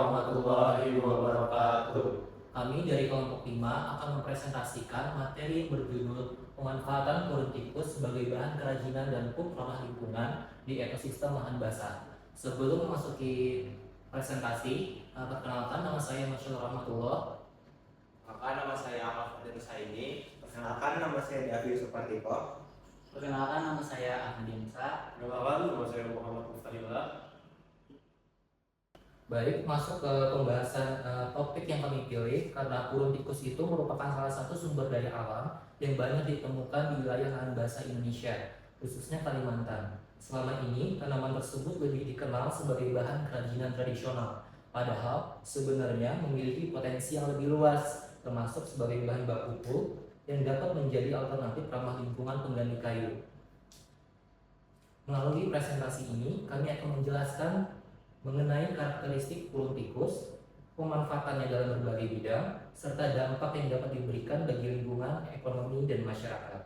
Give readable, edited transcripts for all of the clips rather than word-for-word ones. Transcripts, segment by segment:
warahmatullahi wabarakatuh. Kami dari kelompok 5 akan mempresentasikan materi yang berjudul pemanfaatan kulit tikus sebagai bahan kerajinan dan pupuk ramah lingkungan di ekosistem lahan basah. Sebelum memasuki presentasi, perkenalkan nama saya Masyur Rahmatullah. Maka nama saya Ahmad Fadil Saini. Perkenalkan nama saya Davi Supartiko. Perkenalkan nama saya Ahmad Yansa. Perkenalkan nama saya Muhammad Mustahila. Baik, masuk ke pembahasan topik yang kami pilih karena burung tikus itu merupakan salah satu sumber daya alam yang banyak ditemukan di wilayah lahan basah Indonesia, khususnya Kalimantan. Selama ini, tanaman tersebut lebih dikenal sebagai bahan kerajinan tradisional, padahal sebenarnya memiliki potensi yang lebih luas, termasuk sebagai bahan baku pulp yang dapat menjadi alternatif ramah lingkungan pengganti kayu. Melalui presentasi ini, kami akan menjelaskan mengenai karakteristik burung tikus, pemanfaatannya dalam berbagai bidang, serta dampak yang dapat diberikan bagi lingkungan, ekonomi, dan masyarakat.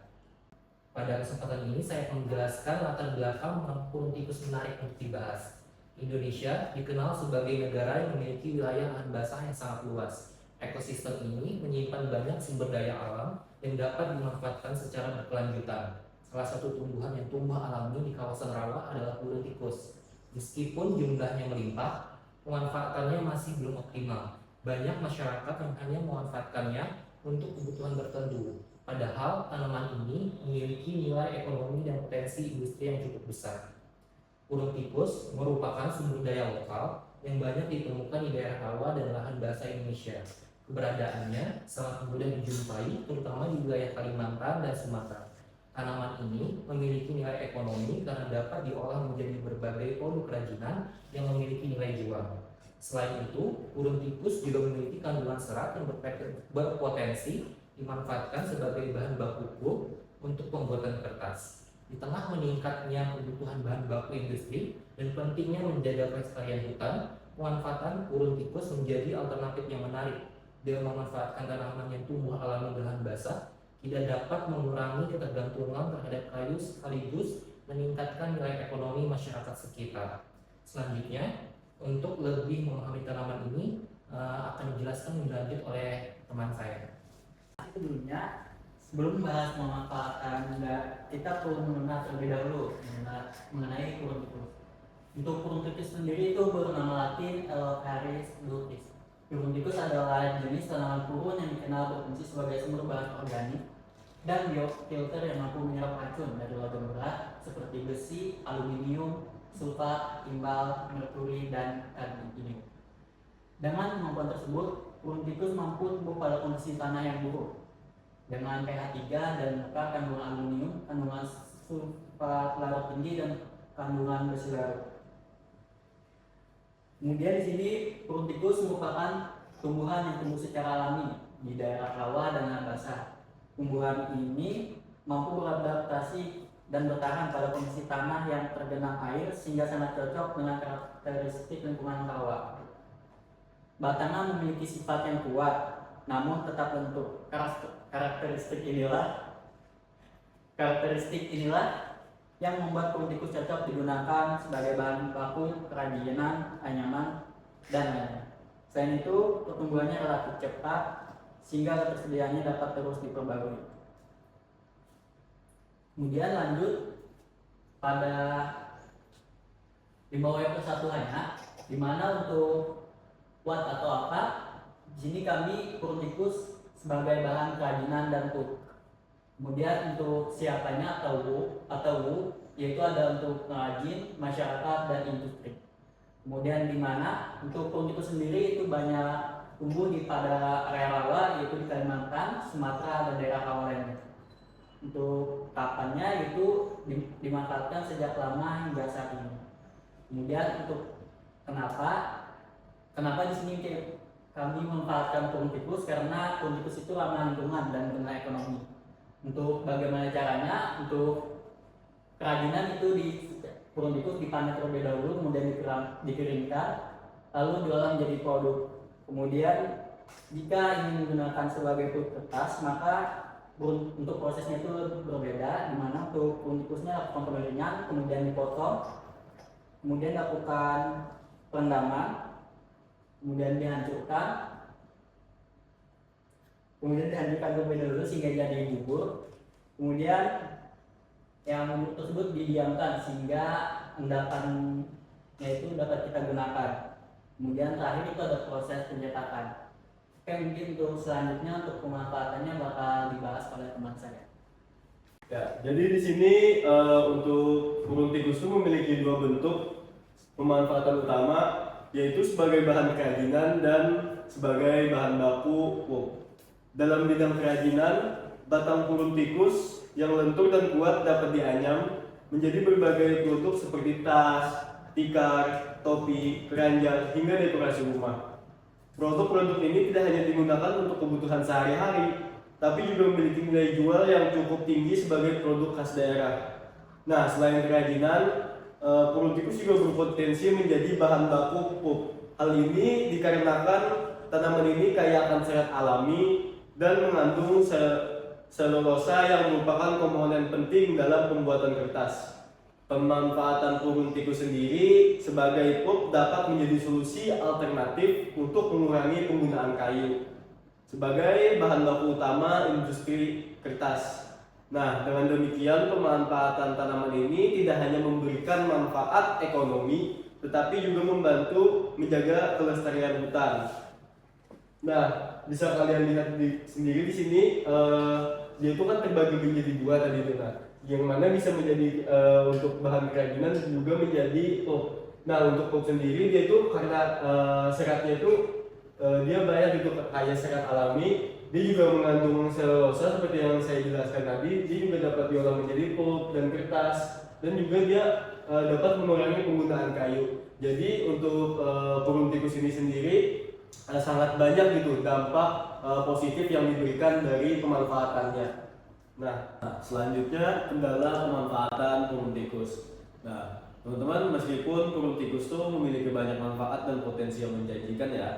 Pada kesempatan ini saya akan menjelaskan latar belakang mengapa burung tikus menarik untuk dibahas. Indonesia dikenal sebagai negara yang memiliki wilayah lahan basah yang sangat luas. Ekosistem ini menyimpan banyak sumber daya alam yang dapat dimanfaatkan secara berkelanjutan. Salah satu tumbuhan yang tumbuh alami di kawasan rawa adalah burung tikus. Meskipun jumlahnya melimpah, pemanfaatannya masih belum optimal. Banyak masyarakat yang hanya memanfaatkannya untuk kebutuhan tertentu. Padahal tanaman ini memiliki nilai ekonomi dan potensi industri yang cukup besar. Burung tikus merupakan sumber daya lokal yang banyak ditemukan di daerah rawa dan lahan basah Indonesia. Keberadaannya sangat mudah dijumpai, terutama di wilayah Kalimantan dan Sumatera. Tanaman ini memiliki nilai ekonomi karena dapat diolah menjadi berbagai produk kerajinan yang memiliki nilai jual. Selain itu, burung tikus juga memiliki kandungan serat yang berpotensi dimanfaatkan sebagai bahan baku pulp untuk pembuatan kertas. Di tengah meningkatnya kebutuhan bahan baku industri dan pentingnya menjaga kelestarian hutan, pemanfaatan burung tikus menjadi alternatif yang menarik. Dengan memanfaatkan tanaman yang tumbuh alami di lahan basah, tidak dapat mengurangi ketergantungan terhadap kayu sekaligus meningkatkan nilai ekonomi masyarakat sekitar. Selanjutnya, untuk lebih memahami tanaman ini akan dijelaskan lebih lanjut oleh teman saya. Sebelum membahas pemanfaatan, kita perlu mengenal terlebih dahulu mengenai burung tikus. Untuk burung tikus sendiri itu bernama Latin Elocaris lutis. Burung tikus adalah jenis tanaman purun yang dikenal berfungsi sebagai sumber bahan organik dan biofilter yang mampu menyerap racun dari logam berat seperti besi, aluminium, sulfat, timbal, merkuri, dan kadmium. Dengan kemampuan tersebut, burung tikus mampu tumbuh pada kondisi tanah yang buruk dengan pH 3 dan muka kandungan aluminium, kandungan sulfat larut tinggi, dan kandungan besi larut. Kemudian di sini burung tikus merupakan tumbuhan yang tumbuh secara alami di daerah rawa dan lahan basah. Tumbuhan ini mampu beradaptasi dan bertahan pada kondisi tanah yang tergenang air sehingga sangat cocok dengan karakteristik lingkungan rawa. Batangnya memiliki sifat yang kuat namun tetap lentur. Karakteristik inilah yang membuat burung tikus cocok digunakan sebagai bahan baku kerajinan, anyaman, dan lainnya. Selain itu, pertumbuhannya relatif cepat sehingga ketersediaannya dapat terus diperbarui. Kemudian lanjut pada di bawah persatuannya, di mana untuk what atau apa, di sini kami burung tikus sebagai bahan kerajinan dan pulp. Kemudian untuk siapanya atau wu, yaitu ada untuk pengrajin, masyarakat, dan industri. Kemudian di mana untuk burung tikus sendiri itu banyak tumbuh pada area rawa, yaitu di Kalimantan, Sumatera, dan daerah rawa lainnya. Untuk pakannya itu dimanfaatkan sejak lama hingga saat ini. Kemudian untuk kenapa di sini kami memanfaatkan burung tikus, karena burung tikus itu ramah lingkungan dan bernilai ekonomi. Untuk bagaimana caranya, untuk kerajinan itu di burung tikus dipanen terlebih dahulu, kemudian dikeringkan, lalu diolah menjadi produk. Kemudian jika ingin menggunakan sebagai pulp kertas, maka untuk prosesnya itu berbeda, di mana untuk burung tikusnya lakukan pengeringan, kemudian dipotong, kemudian lakukan perendaman, kemudian dihancurkan, terlebih dahulu sehingga jadi bubur. Kemudian yang bubur tersebut didiamkan sehingga endapannya itu dapat kita gunakan. Kemudian terakhir itu ada proses pencetakan. Oke, mungkin untuk selanjutnya untuk pemanfaatannya bakal dibahas oleh teman saya. Ya, jadi di sini untuk burung tikus itu memiliki dua bentuk pemanfaatan utama, yaitu sebagai bahan kerajinan dan sebagai bahan baku pulp. Dalam bidang kerajinan, batang burung tikus yang lentur dan kuat dapat dianyam menjadi berbagai produk seperti tas, tikar, topi, keranjang, hingga dekorasi rumah. Produk-produk ini tidak hanya digunakan untuk kebutuhan sehari-hari, tapi juga memiliki nilai jual yang cukup tinggi sebagai produk khas daerah. Nah, selain kerajinan, burung tikus juga berpotensi menjadi bahan baku pulp. Hal ini dikarenakan tanaman ini kaya akan serat alami dan mengandung selulosa yang merupakan komponen penting dalam pembuatan kertas. Pemanfaatan burung tikus sendiri sebagai pulp dapat menjadi solusi alternatif untuk mengurangi penggunaan kayu sebagai bahan baku utama industri kertas. Nah, dengan demikian pemanfaatan tanaman ini tidak hanya memberikan manfaat ekonomi, tetapi juga membantu menjaga kelestarian hutan. Nah, bisa kalian lihat sendiri di sini, dia itu kan terbagi menjadi dua tadi itu, nah, yang mana bisa menjadi untuk bahan kerajinan juga menjadi pulp. Nah, untuk pulp sendiri dia itu karena seratnya itu dia banyak gitu, kaya serat alami, dia juga mengandung selulosa seperti yang saya jelaskan tadi, dia juga dapat diolah menjadi pulp dan kertas, dan juga dia dapat mengurangi penggunaan kayu. Jadi untuk burung tikus ini sendiri sangat banyak gitu dampak positif yang diberikan dari pemanfaatannya. Nah, selanjutnya kendala pemanfaatan burung tikus. Nah, teman-teman, meskipun burung tikus itu memiliki banyak manfaat dan potensi yang menjanjikan ya,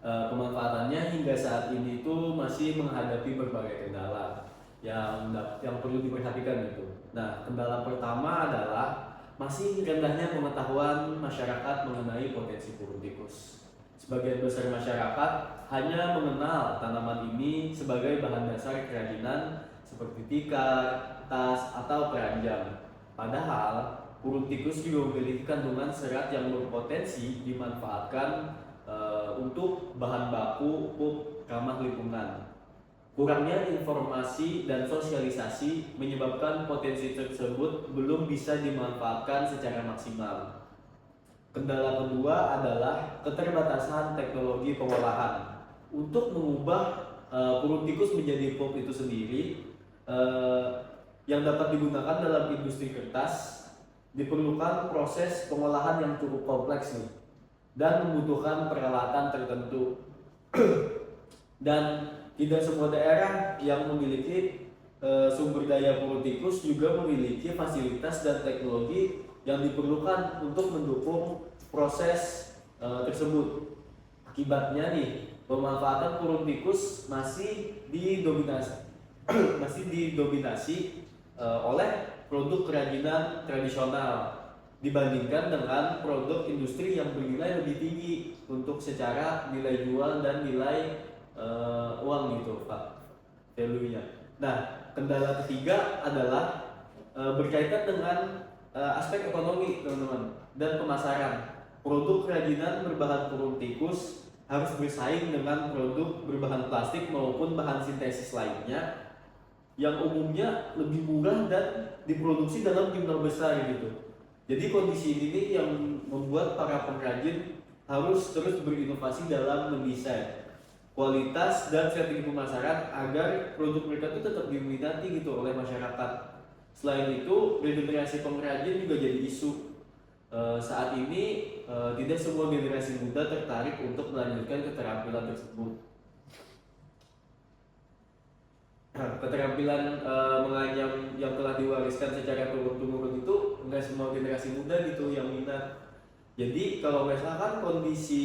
pemanfaatannya hingga saat ini itu masih menghadapi berbagai kendala yang perlu diperhatikan gitu. Nah, kendala pertama adalah masih rendahnya pengetahuan masyarakat mengenai potensi burung tikus. Sebagian besar masyarakat hanya mengenal tanaman ini sebagai bahan dasar kerajinan seperti tikar, tas, atau keranjang. Padahal burung tikus juga memiliki kandungan serat yang berpotensi dimanfaatkan untuk bahan baku pulp ramah lingkungan. Kurangnya informasi dan sosialisasi menyebabkan potensi tersebut belum bisa dimanfaatkan secara maksimal. Kendala kedua adalah keterbatasan teknologi pengolahan. Untuk mengubah burung tikus menjadi pulp itu sendiri yang dapat digunakan dalam industri kertas, diperlukan proses pengolahan yang cukup kompleks nih, dan membutuhkan peralatan tertentu. Dan tidak semua daerah yang memiliki sumber daya burung tikus juga memiliki fasilitas dan teknologi yang diperlukan untuk mendukung proses tersebut. Akibatnya nih, pemanfaatan burung tikus masih didominasi oleh produk kerajinan tradisional dibandingkan dengan produk industri yang bernilai lebih tinggi untuk secara nilai jual dan nilai uang gitu Pak, value-nya. Nah, kendala ketiga adalah berkaitan dengan aspek ekonomi teman-teman dan pemasaran. Produk kerajinan berbahan burung tikus harus bersaing dengan produk berbahan plastik maupun bahan sintesis lainnya yang umumnya lebih murah dan diproduksi dalam jumlah besar gitu. Jadi kondisi ini yang membuat para pengrajin harus terus berinovasi dalam mendesain kualitas dan strategi pemasaran agar produk mereka itu tetap diminati gitu oleh masyarakat. Selain itu, regenerasi pengrajin juga jadi isu. Saat ini tidak semua generasi muda tertarik untuk melanjutkan keterampilan tersebut. Keterampilan menganyam yang telah diwariskan secara turun-temurun itu enggak semua generasi muda gitu yang minat. Jadi kalau misalkan kondisi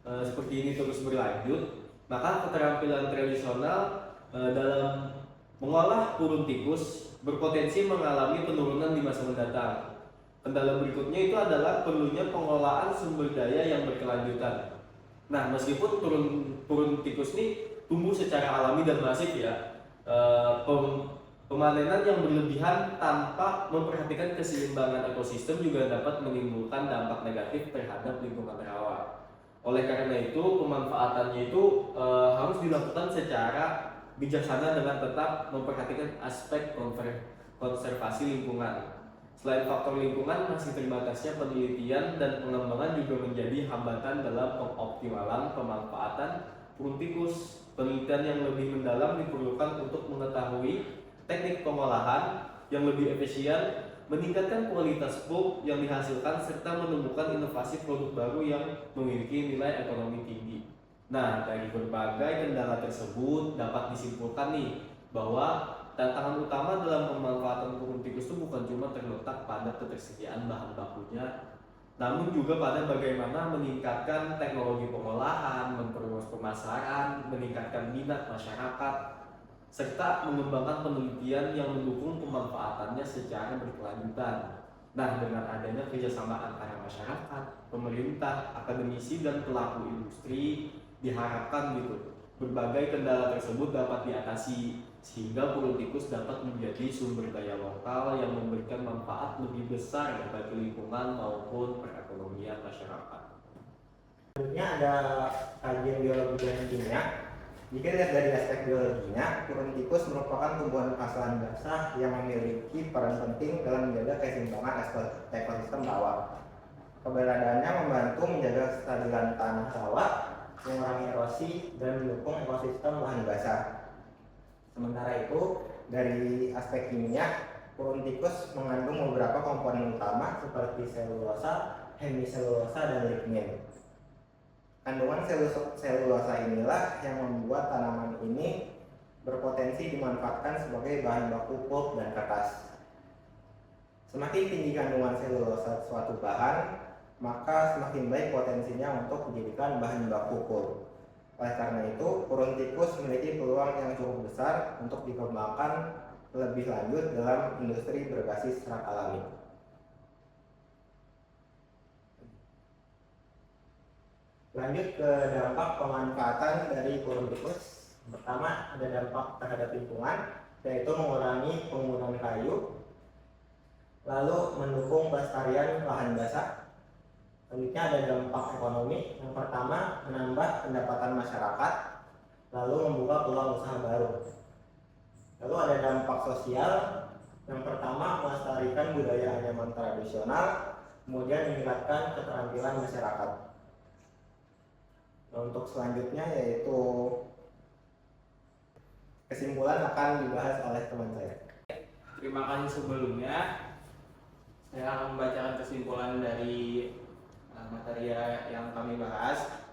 seperti ini terus berlanjut, maka keterampilan tradisional dalam mengolah burung tikus berpotensi mengalami penurunan di masa mendatang. Kendala berikutnya itu adalah perlunya pengolahan sumber daya yang berkelanjutan. Nah, meskipun purun tikus ini tumbuh secara alami dan masif ya, pemanenan yang berlebihan tanpa memperhatikan keseimbangan ekosistem juga dapat menimbulkan dampak negatif terhadap lingkungan rawa. Oleh karena itu, pemanfaatannya itu harus dilakukan secara bijaksana dengan tetap memperhatikan aspek konservasi lingkungan. Selain faktor lingkungan, masih terbatasnya penelitian dan pengembangan juga menjadi hambatan dalam pengoptimalan pemanfaatan burung tikus. Penelitian yang lebih mendalam diperlukan untuk mengetahui teknik pengolahan yang lebih efisien, meningkatkan kualitas pulp yang dihasilkan, serta menemukan inovasi produk baru yang memiliki nilai ekonomi tinggi. Nah, dari berbagai kendala tersebut dapat disimpulkan nih bahwa tantangan utama dalam pemanfaatan burung tikus itu bukan cuma terletak pada ketersediaan bahan bakunya, namun juga pada bagaimana meningkatkan teknologi pengolahan, memperluas pemasaran, meningkatkan minat masyarakat, serta mengembangkan penelitian yang mendukung pemanfaatannya secara berkelanjutan. Nah, dengan adanya kerjasama antara masyarakat, pemerintah, akademisi, dan pelaku industri, diharapkan gitu berbagai kendala tersebut dapat diatasi sehingga burung tikus dapat menjadi sumber daya lokal yang memberikan manfaat lebih besar bagi lingkungan maupun perekonomian masyarakat. Selanjutnya ada kajian biologi dan kimia. Jika dilihat dari aspek biologinya, burung tikus merupakan tumbuhan khas-lahan basah yang memiliki peran penting dalam menjaga keseimbangan ekosistem rawa. Keberadaannya membantu menjaga kestabilan tanah rawa, mengurangi erosi, dan mendukung ekosistem lahan basah. Sementara itu, dari aspek kimia, burung tikus mengandung beberapa komponen utama seperti selulosa, hemiselulosa, dan lignin. Kandungan selulosa inilah yang membuat tanaman ini berpotensi dimanfaatkan sebagai bahan baku pulp dan kertas. Semakin tinggi kandungan selulosa suatu bahan, maka semakin baik potensinya untuk dijadikan bahan baku pulp. Oleh karena itu, burung tikus memiliki peluang yang cukup besar untuk dikembangkan lebih lanjut dalam industri berbasis serat alami. Lanjut ke dampak pemanfaatan dari burung tikus. Pertama, ada dampak terhadap lingkungan, yaitu mengurangi penggunaan kayu, lalu mendukung pelestarian lahan basah. Selanjutnya ada dampak ekonomi. Yang pertama, menambah pendapatan masyarakat, lalu membuka peluang usaha baru. Lalu ada dampak sosial. Yang pertama, melestarikan budaya anyaman tradisional, kemudian meningkatkan keterampilan masyarakat. Nah, untuk selanjutnya yaitu kesimpulan akan dibahas oleh teman saya. Terima kasih sebelumnya. Saya akan membacakan kesimpulan dari materi yang kami bahas,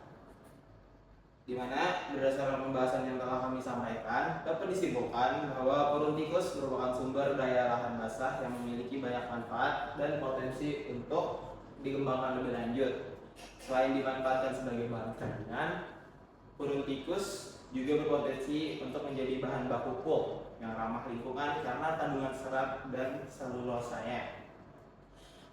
di mana berdasarkan pembahasan yang telah kami sampaikan dapat disimpulkan bahwa burung tikus merupakan sumber daya lahan basah yang memiliki banyak manfaat dan potensi untuk dikembangkan lebih lanjut. Selain dimanfaatkan sebagai bahan kerajinan, burung tikus juga berpotensi untuk menjadi bahan baku pulp yang ramah lingkungan karena kandungan serat dan selulosanya.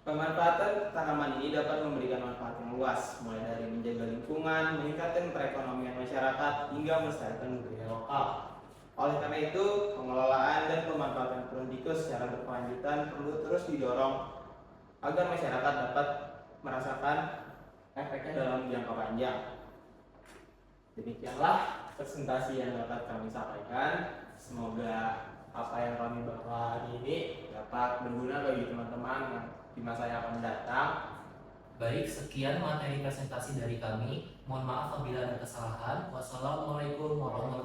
Pemanfaatan tanaman ini dapat memberikan manfaat yang luas, mulai dari menjaga lingkungan, meningkatkan perekonomian masyarakat, hingga melestarikan budaya lokal. Oleh karena itu, pengelolaan dan pemanfaatan burung tikus secara berkelanjutan perlu terus didorong agar masyarakat dapat merasakan efeknya dalam jangka panjang. Demikianlah presentasi yang dapat kami sampaikan. Semoga apa yang kami bawa hari ini dapat berguna bagi teman-teman yang di masa yang akan mendatang. Baik, sekian materi presentasi dari kami. Mohon maaf apabila ada kesalahan. Wassalamualaikum warahmatullahi wabarakatuh.